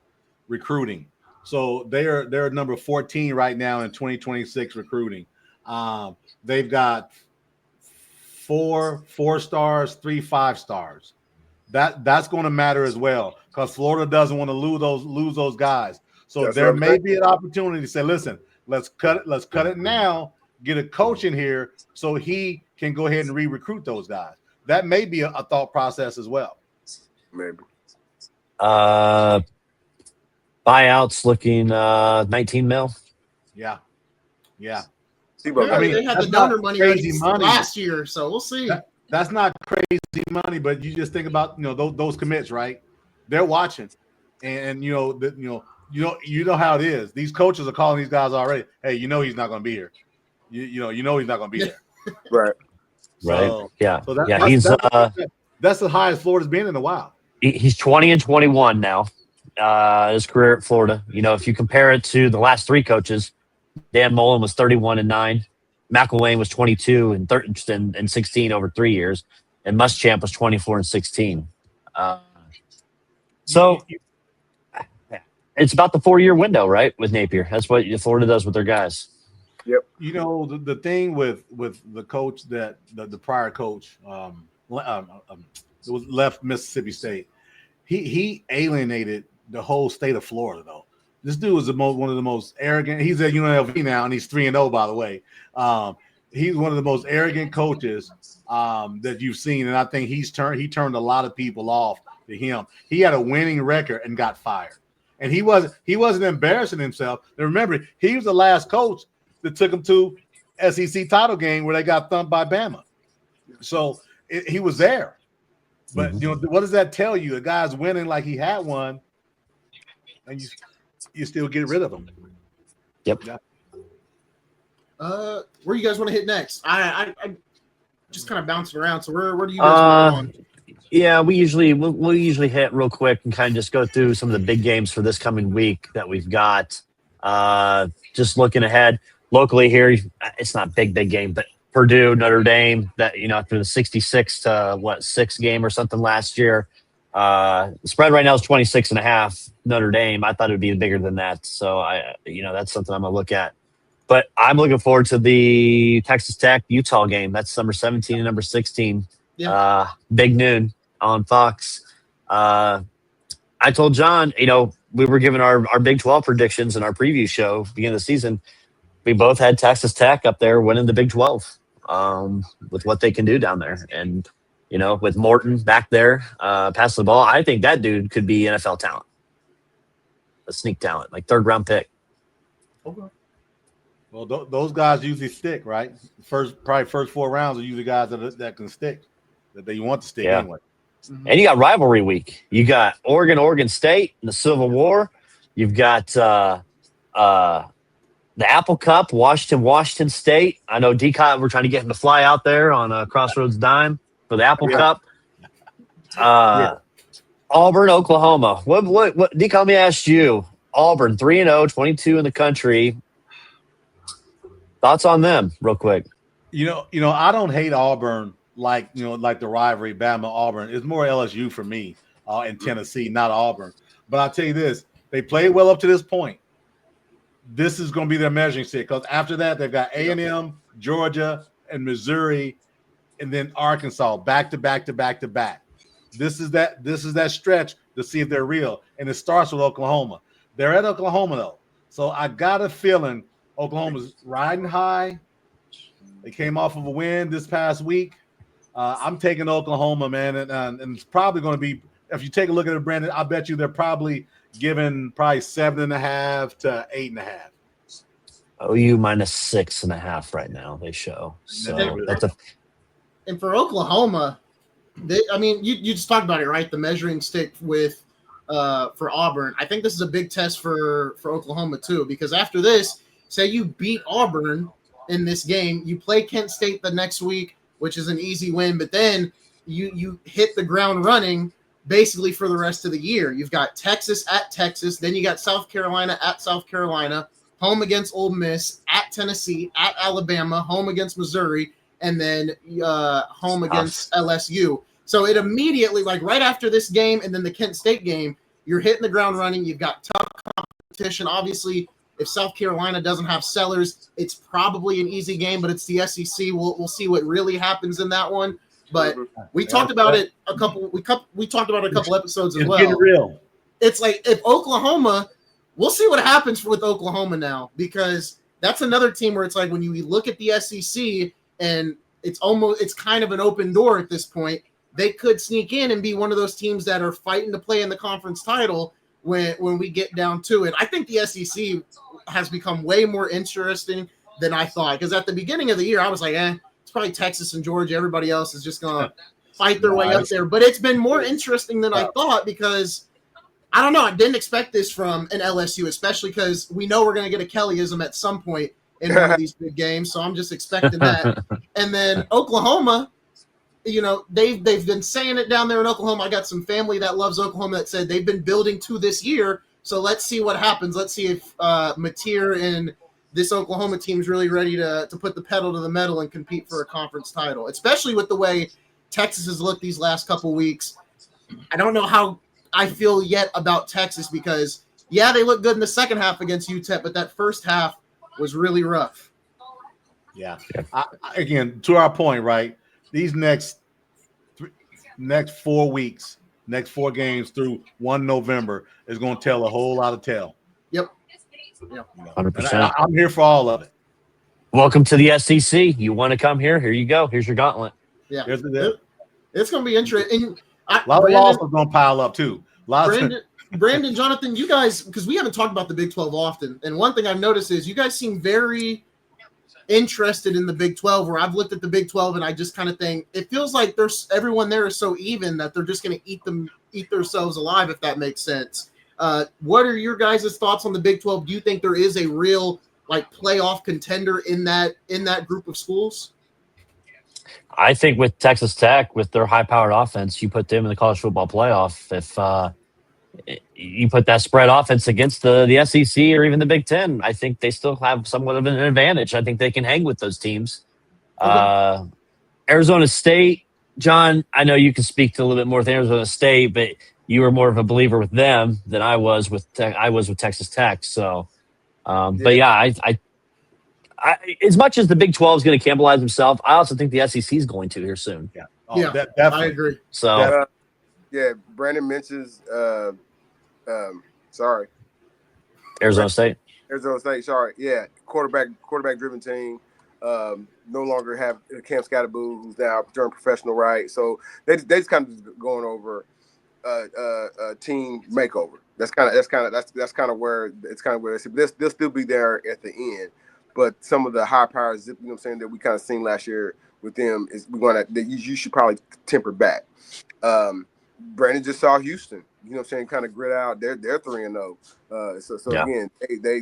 recruiting. So they're number 14 right now in 2026 recruiting. They've got 4 stars, 3 5 stars. That's going to matter as well because Florida doesn't want to lose those guys. So there may be an opportunity to say, listen, let's cut it now. Get a coach in here so he can go ahead and re-recruit those guys. That may be a thought process as well. Maybe. Buyouts looking 19 mil. Yeah. I mean, they had the donor money last year, so we'll see. That's not crazy money, but you just think about those commits, right? They're watching, and you know how it is. These coaches are calling these guys already. Hey, he's not going to be here. He's not going to be there. Right. So, yeah. So that's the highest Florida's been in a while. He's 20-21 now. His career at Florida. If you compare it to the last 3 coaches, Dan Mullen was 31-9, McElwain was 22 and 16 over 3 years, and Muschamp was 24-16. So it's about the 4-year window, right? With Napier, that's what Florida does with their guys. Yep. The thing with the coach that the prior coach, was left Mississippi State. He alienated the whole state of Florida, though. This dude was one of the most arrogant. He's at UNLV now, and he's 3-0, by the way. He's one of the most arrogant coaches that you've seen, and I think he turned a lot of people off to him. He had a winning record and got fired, and he wasn't embarrassing himself. And remember, he was the last coach that took him to SEC title game where they got thumped by Bama. So he was there. But what does that tell you? A guy's winning like he had one, and you still get rid of him. Yep. Yeah. Where you guys want to hit next? I just kind of bouncing around. So where do you guys want to go on? Yeah, we'll usually hit real quick and kind of just go through some of the big games for this coming week that we've got. Just looking ahead locally here, it's not big game, but Purdue, Notre Dame, that after the 66-6 game or something last year. The spread right now is 26.5. Notre Dame. I thought it would be bigger than that. So that's something I'm gonna look at. But I'm looking forward to the Texas Tech Utah game. That's number 17 and number 16. Yeah. Big noon on Fox. I told John, we were giving our Big 12 predictions in our preview show beginning of the season. We both had Texas Tech up there winning the Big 12 with what they can do down there. And, with Morton back there passing the ball, I think that dude could be NFL talent. A sneak talent, like third-round pick. Okay. Well, those guys usually stick, right? Probably first 4 rounds are usually guys that can stick, that they want to stick anyway. Mm-hmm. And you got rivalry week. You got Oregon State in the Civil War. You've got the Apple Cup, Washington State. I know D-Cot, we're trying to get him to fly out there on a Crossroads dime for the Apple Cup. Auburn, Oklahoma. What D-Cot, let me ask you. Auburn, 3-0, 22 in the country. Thoughts on them, real quick? I don't hate Auburn like the rivalry, Bama Auburn. It's more LSU for me in Tennessee, not Auburn. But I'll tell you this: they played well up to this point. This is going to be their measuring stick because after that they've got A&M, Georgia, and Missouri, and then Arkansas back to back to back to back. This is that stretch to see if they're real, and it starts with Oklahoma. They're at Oklahoma though, so I got a feeling Oklahoma's riding high. They came off of a win this past week. I'm taking Oklahoma, man, and it's probably going to be. If you take a look at it, Brandon, I bet you they're probably giving 7.5 to 8.5. OU minus 6.5 right now. They show. So and for Oklahoma, you just talked about it, right? The measuring stick with for Auburn. I think this is a big test for Oklahoma too, because after this, say you beat Auburn in this game, you play Kent State the next week, which is an easy win, but then you hit the ground running basically for the rest of the year. You've got Texas at Texas, then you got South Carolina at South Carolina, home against Ole Miss, at Tennessee, at Alabama, home against Missouri, and then home against LSU. So it immediately, like right after this game and then the Kent State game, you're hitting the ground running. You've got tough competition. Obviously, if South Carolina doesn't have Sellers, it's probably an easy game, but it's the SEC. We'll see what really happens in that one. But we talked about it a couple. We talked about it a couple episodes as well. Getting real. It's like if Oklahoma, we'll see what happens with Oklahoma now, because that's another team where it's like when you look at the SEC and it's kind of an open door at this point. They could sneak in and be one of those teams that are fighting to play in the conference title when we get down to it. I think the SEC has become way more interesting than I thought, because at the beginning of the year I was like, it's probably Texas and Georgia. Everybody else is just going to fight their way up there. But it's been more interesting than I thought, because I don't know. I didn't expect this from an LSU, especially because we know we're going to get a Kellyism at some point in one of these big games. So I'm just expecting that. And then Oklahoma, they've been saying it down there in Oklahoma. I got some family that loves Oklahoma that said they've been building to this year. So let's see what happens. Let's see if Mateer and this Oklahoma team is really ready to put the pedal to the metal and compete for a conference title, especially with the way Texas has looked these last couple weeks. I don't know how I feel yet about Texas, because, they look good in the second half against UTEP, but that first half was really rough. Yeah. Again, to our point, right? These next next 4 weeks, next 4 games through 1 November is going to tell a whole lot of tale. Yep. 100%. I'm here for all of it. Welcome to the SEC. You want to come here? Here you go. Here's your gauntlet. Yeah. It's going to be interesting. A lot of losses are going to pile up too. Brandon, Jonathan, you guys, because we haven't talked about the Big 12 often, and one thing I've noticed is you guys seem very interested in the Big 12, where I've looked at the Big 12 and I just kind of think it feels like everyone there is so even that they're just going to eat themselves alive, if that makes sense. What are your guys' thoughts on the Big 12? Do you think there is a real playoff contender in that group of schools? I think with Texas Tech, with their high-powered offense, you put them in the college football playoff. If you put that spread offense against the SEC or even the Big Ten, I think they still have somewhat of an advantage. I think they can hang with those teams. Okay. Arizona State, John, I know you can speak to a little bit more with Arizona State, but you were more of a believer with them than I was with Texas Tech. So, but yeah, I as much as the Big 12 is going to cannibalize himself, I also think the SEC is going to here soon. Yeah, I agree. So, Brandon mentions, sorry, Arizona State. Sorry, yeah, quarterback driven team. No longer have Cam Scatterboo, who's now turned professional, right? So they just kind of going over team makeover. That's kind of where they'll still be there at the end. But some of the high power zip, you know what I'm saying, that we kind of seen last year with them is you should probably temper back. Brandon just saw Houston, you know what I'm saying, kind of grit out. They're 3-0. Again,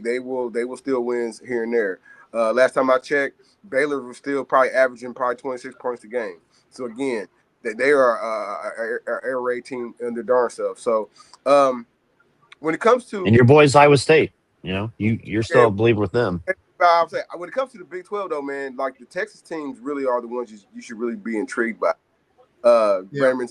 they will still wins here and there. Last time I checked, Baylor was still probably averaging 26 points a game. So again, they are an air raid team in their darn self. So when it comes to and your boys Iowa State, you're still a believer with them. I'll say when it comes to the Big 12 though, man, like the Texas teams really are the ones you should really be intrigued by. Brandon,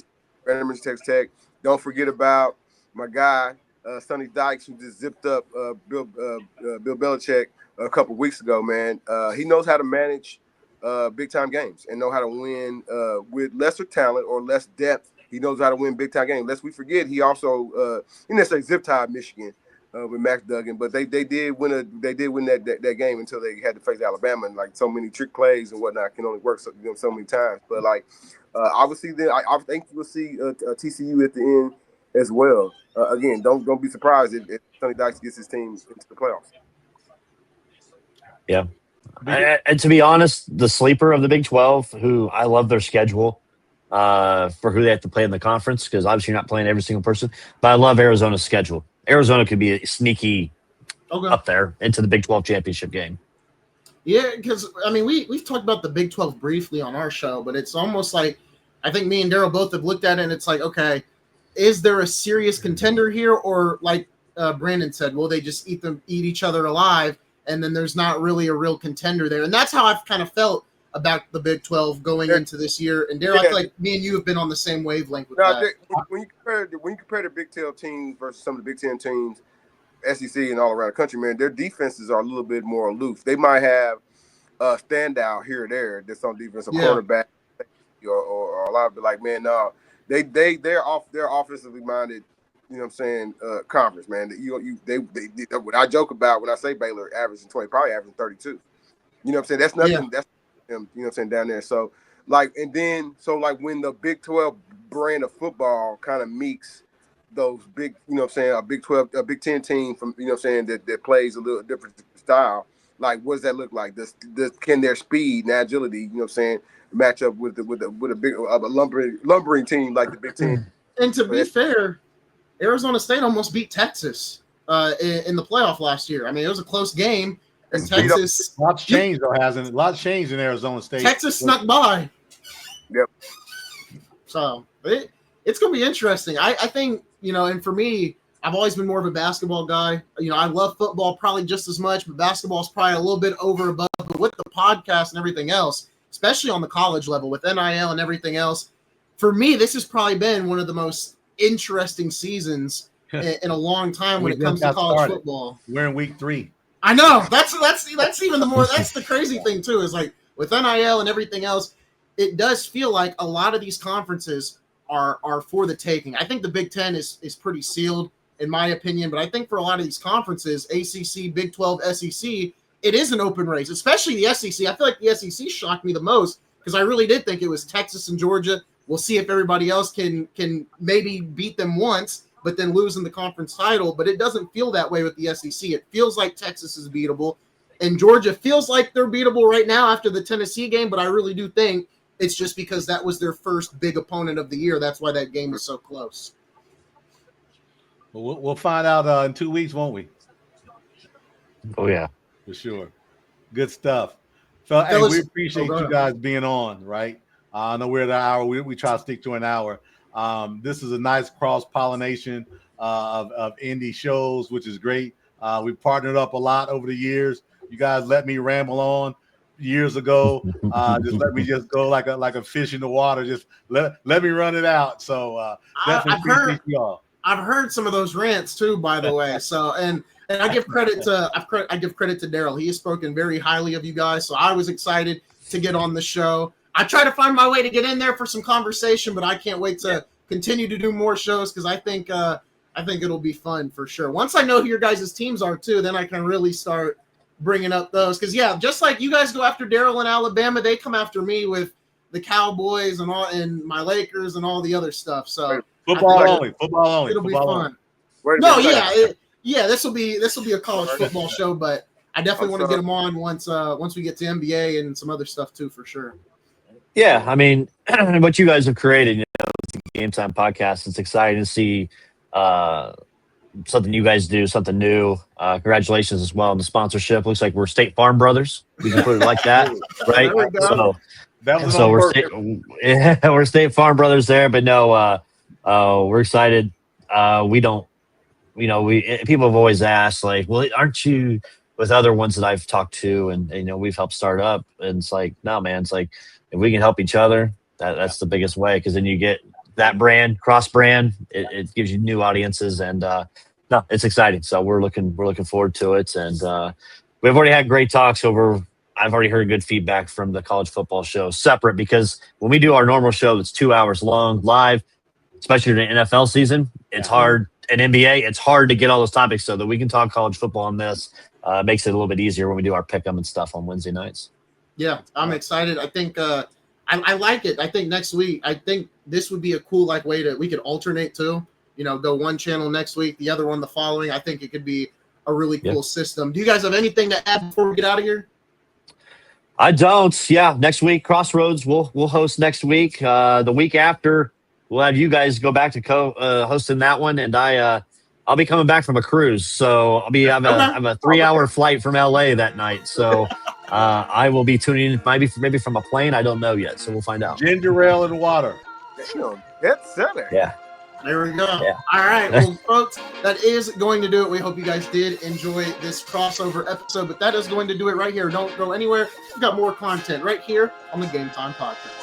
Texas Tech. Don't forget about my guy Sonny Dykes, who just zipped up Bill Belichick a couple weeks ago. Man, he knows how to manage big time games and know how to win with lesser talent or less depth. He knows how to win big time games. Lest we forget, he also he didn't say zip tied Michigan with Max Duggan, but they did win that game until they had to face Alabama, and like so many trick plays and whatnot can only work so many times. But like obviously, then I think we'll see TCU at the end as well. Again, don't be surprised if Sonny Dykes gets his team into the playoffs. Yeah. And to be honest, the sleeper of the Big 12, who I love their schedule for who they have to play in the conference, because obviously you're not playing every single person, but I love Arizona's schedule. Arizona could be a sneaky up there into the Big 12 championship game. Yeah, because, I mean, we've talked about the Big 12 briefly on our show, but it's almost like I think me and Darrell both have looked at it, and it's like, okay, is there a serious contender here? Or like Brandon said, will they just eat each other alive, and then there's not really a real contender there? And that's how I've kind of felt about the Big 12 going into this year. And Darrell, I feel like me and you have been on the same wavelength with that. When you compare the Big 12 teams versus some of the Big 10 teams, SEC and all around the country, man, their defenses are a little bit more aloof. They might have a standout here or there that's on defense, a quarterback, or a lot of it. Like, man, no, they're offensively minded. You know what I'm saying? Conference, man. They what I joke about when I say Baylor averaging 20, probably averaging 32. You know what I'm saying? That's nothing. Yeah. That's them. You know what I'm saying, down there. So like, and then when the Big 12 brand of football kind of meets those big, you know what I'm saying, a Big 12, a Big 10 team from, you know what I'm saying, that plays a little different style. Like, what does that look like? Can their speed and agility, you know what I'm saying, match up with a big lumbering team like the Big 10? And to be fair, Arizona State almost beat Texas in the playoff last year. I mean, it was a close game, and Texas. Lots changed, though, hasn't it? Lots changed in Arizona State. Texas snuck by. Yep. So it's going to be interesting. I think, and for me, I've always been more of a basketball guy. I love football probably just as much, but basketball is probably a little bit above. But with the podcast and everything else, especially on the college level with NIL and everything else, for me, this has probably been one of the most interesting seasons in a long time when it comes to college football. We're in week 3. I know. That's even that's the crazy thing too, is like with NIL and everything else, it does feel like a lot of these conferences are for the taking. I think the Big Ten is pretty sealed in my opinion, but I think for a lot of these conferences, ACC, Big 12, SEC, it is an open race, especially the SEC. I feel like the SEC shocked me the most because I really did think it was Texas and Georgia. We'll see if everybody else can maybe beat them once, but then lose in the conference title. But it doesn't feel that way with the SEC. It feels like Texas is beatable, and Georgia feels like they're beatable right now after the Tennessee game, but I really do think it's just because that was their first big opponent of the year. That's why that game is so close. We'll find out in 2 weeks, won't we? Oh, yeah. For sure. Good stuff. So, hey, we appreciate you guys being on, right? I know we're at an hour. We try to stick to an hour. This is a nice cross-pollination of indie shows, which is great. We've partnered up a lot over the years. You guys let me ramble on years ago. Just let me just go like a fish in the water. Just let me run it out. So definitely appreciate you all. I've heard some of those rants too, by the way. So and I give credit to Darrell. He has spoken very highly of you guys. So I was excited to get on the show. I try to find my way to get in there for some conversation, but I can't wait to continue to do more shows because I think it'll be fun for sure. Once I know who your guys' teams are too, then I can really start bringing up those. Because just like you guys go after Darrell in Alabama, they come after me with the Cowboys and my Lakers and all the other stuff. So football only. It'll be fun. This will be a college football show, but I definitely want to get them on once we get to NBA and some other stuff too, for sure. Yeah, I mean, what you guys have created, the GameTime Podcast. It's exciting to see something you guys do, something new. Congratulations as well on the sponsorship. Looks like we're State Farm Brothers. We can put it like that, right? We're State Farm Brothers there, but no, we're excited. People have always asked, like, well, aren't you with other ones that I've talked to and we've helped start up? And it's like, no, man, it's like if we can help each other, that's the biggest way, because then you get that brand, cross brand. It gives you new audiences, and no, it's exciting. So we're looking forward to it, and we've already had great talks over. I've already heard good feedback from the college football show, separate, because when we do our normal show that's 2 hours long live, especially during the NFL season, it's hard. In NBA, it's hard to get all those topics so that we can talk college football on this. Makes it a little bit easier when we do our pick'em and stuff on Wednesday nights. Yeah, I'm excited. I think I like it. I think next week, I think this would be a cool way we could alternate too. Go one channel next week, the other one the following. I think it could be a really cool system. Do you guys have anything to add before we get out of here? I don't. Yeah, next week, Crossroads. We'll host next week. The week after, we'll have you guys go back to hosting that one, and I'll be coming back from a cruise, so I'm a 3-hour flight from LA that night. So I will be tuning in, maybe from a plane. I don't know yet, so we'll find out. Ginger ale and water. That's center. Yeah. There we go. Yeah. All right. Well, folks, that is going to do it. We hope you guys did enjoy this crossover episode, but that is going to do it right here. Don't go anywhere. We've got more content right here on the GameTime Podcast.